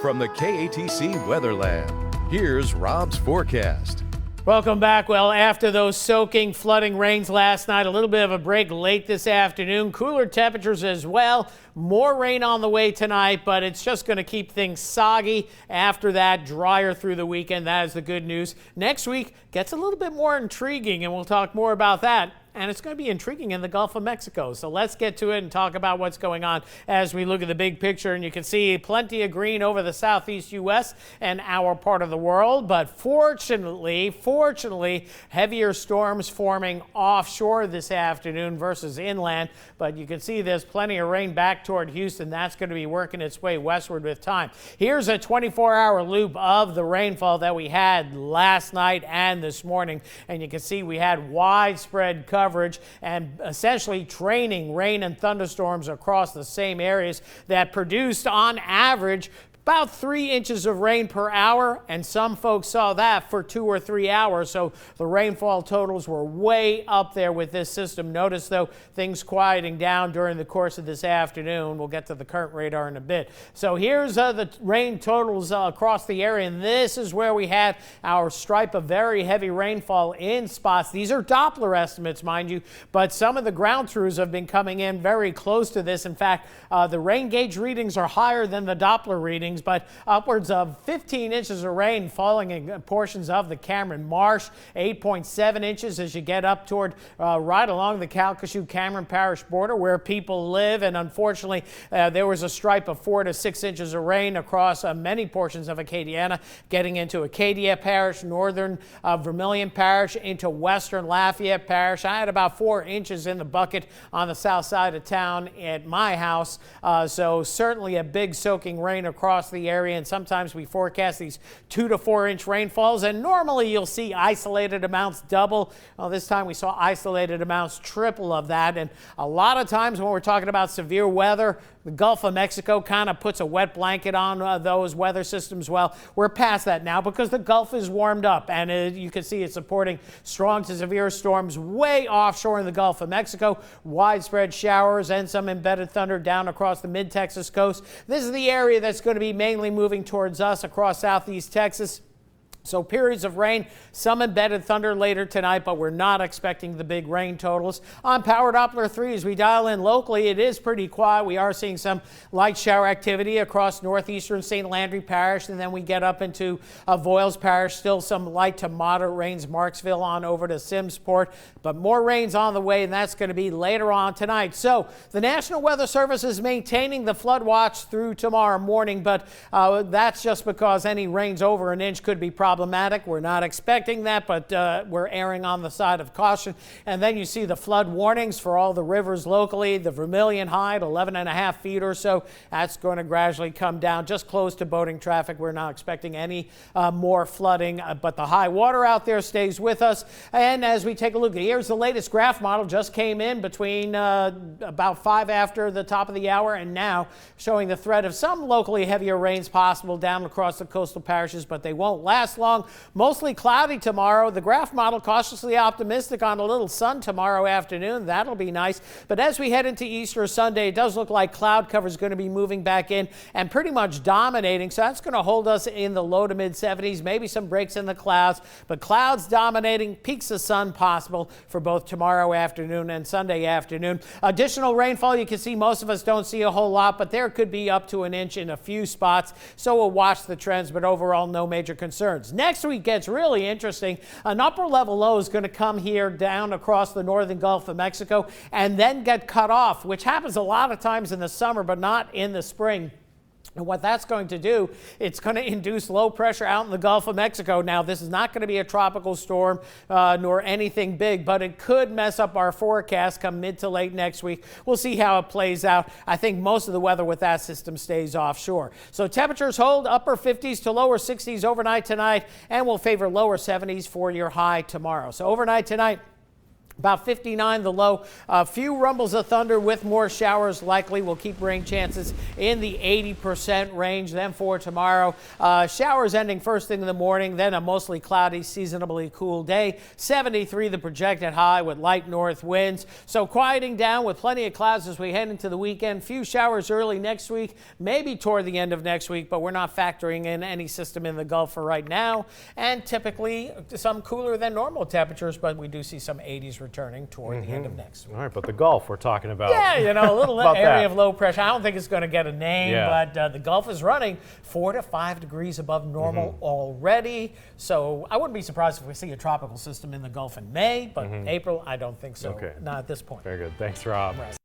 From the KATC Weather Lab, here's Rob's forecast. Welcome back. Well, after those soaking, flooding rains last night, a little bit of a break late this afternoon. Cooler temperatures as well. More rain on the way tonight, but it's just going to keep things soggy. After that, drier through the weekend. That is the good news. Next week gets a little bit more intriguing, and we'll talk more about that. And it's going to be intriguing in the Gulf of Mexico. So let's get to it and talk about what's going on as we look at the big picture. And you can see plenty of green over the southeast U.S. and our part of the world. But fortunately, heavier storms forming offshore this afternoon versus inland. But you can see there's plenty of rain back toward Houston. That's going to be working its way westward with time. Here's a 24-hour loop of the rainfall that we had last night and this morning. And you can see we had widespread coverage and essentially training rain and thunderstorms across the same areas that produced on average about 3 inches of rain per hour, and some folks saw that for 2 or 3 hours. So the rainfall totals were way up there with this system. Notice, though, things quieting down during the course of this afternoon. We'll get to the current radar in a bit. So here's the rain totals across the area, and this is where we had our stripe of very heavy rainfall in spots. These are Doppler estimates, mind you, but some of the ground truths have been coming in very close to this. In fact, the rain gauge readings are higher than the Doppler readings, but upwards of 15 inches of rain falling in portions of the Cameron Marsh, 8.7 inches as you get up toward right along the Calcasieu-Cameron Parish border where people live. And unfortunately, there was a stripe of 4 to 6 inches of rain across many portions of Acadiana, getting into Acadia Parish, northern Vermilion Parish, into western Lafayette Parish. I had about 4 inches in the bucket on the south side of town at my house. So certainly a big soaking rain across the area, and sometimes we forecast these 2 to 4 inch rainfalls, and normally you'll see isolated amounts double. Well, this time we saw isolated amounts triple of that, and a lot of times when we're talking about severe weather, the Gulf of Mexico kind of puts a wet blanket on those weather systems. Well, we're past that now because the Gulf is warmed up, and you can see it's supporting strong to severe storms way offshore in the Gulf of Mexico, widespread showers and some embedded thunder down across the mid-Texas coast. This is the area that's going to be mainly moving towards us across southeast Texas. So periods of rain, some embedded thunder later tonight, but we're not expecting the big rain totals. On Power Doppler 3, as we dial in locally, it is pretty quiet. We are seeing some light shower activity across northeastern St. Landry Parish, and then we get up into Voiles Parish. Still some light to moderate rains, Marksville on over to Simmsport, but more rains on the way, and that's going to be later on tonight. So the National Weather Service is maintaining the flood watch through tomorrow morning, but that's just because any rains over an inch could be problematic. We're not expecting that, but we're erring on the side of caution. And then you see the flood warnings for all the rivers locally. The Vermilion high at 11.5 feet or so. That's going to gradually come down just close to boating traffic. We're not expecting any more flooding, but the high water out there stays with us. And as we take a look, here's the latest graph model. Just came in between about 5 after the top of the hour and now, showing the threat of some locally heavier rains possible down across the coastal parishes, but they won't last long. Mostly cloudy tomorrow. The graph model cautiously optimistic on a little sun tomorrow afternoon. That'll be nice. But as we head into Easter Sunday, it does look like cloud cover is going to be moving back in and pretty much dominating. So that's going to hold us in the low to mid 70s, maybe some breaks in the clouds, but clouds dominating, peaks of sun possible for both tomorrow afternoon and Sunday afternoon. Additional rainfall, you can see most of us don't see a whole lot, but there could be up to an inch in a few spots. So we'll watch the trends, but overall no major concerns. Next week gets really interesting. An upper level low is going to come here down across the northern Gulf of Mexico and then get cut off, which happens a lot of times in the summer, but not in the spring. And what that's going to do, it's going to induce low pressure out in the Gulf of Mexico. Now, this is not going to be a tropical storm nor anything big, but it could mess up our forecast come mid to late next week. We'll see how it plays out. I think most of the weather with that system stays offshore. So temperatures hold upper 50s to lower 60s overnight tonight, and will favor lower 70s for your high tomorrow. So overnight tonight, About 59 the low. A few rumbles of thunder with more showers likely. We'll keep rain chances in the 80% range. Then for tomorrow, showers ending first thing in the morning, then a mostly cloudy, seasonably cool day. 73 the projected high with light north winds. So quieting down with plenty of clouds as we head into the weekend. Few showers early next week, maybe toward the end of next week, but we're not factoring in any system in the Gulf for right now. And typically some cooler than normal temperatures, but we do see some 80s returning toward the end of next week. All right, but the Gulf we're talking about. Yeah, you know, a little area that? of low pressure. I don't think it's going to get a name, Yeah. but the Gulf is running 4 to 5 degrees above normal already. So I wouldn't be surprised if we see a tropical system in the Gulf in May, but April, I don't think so. Okay. Not at this point. Very good. Thanks, Rob. Right.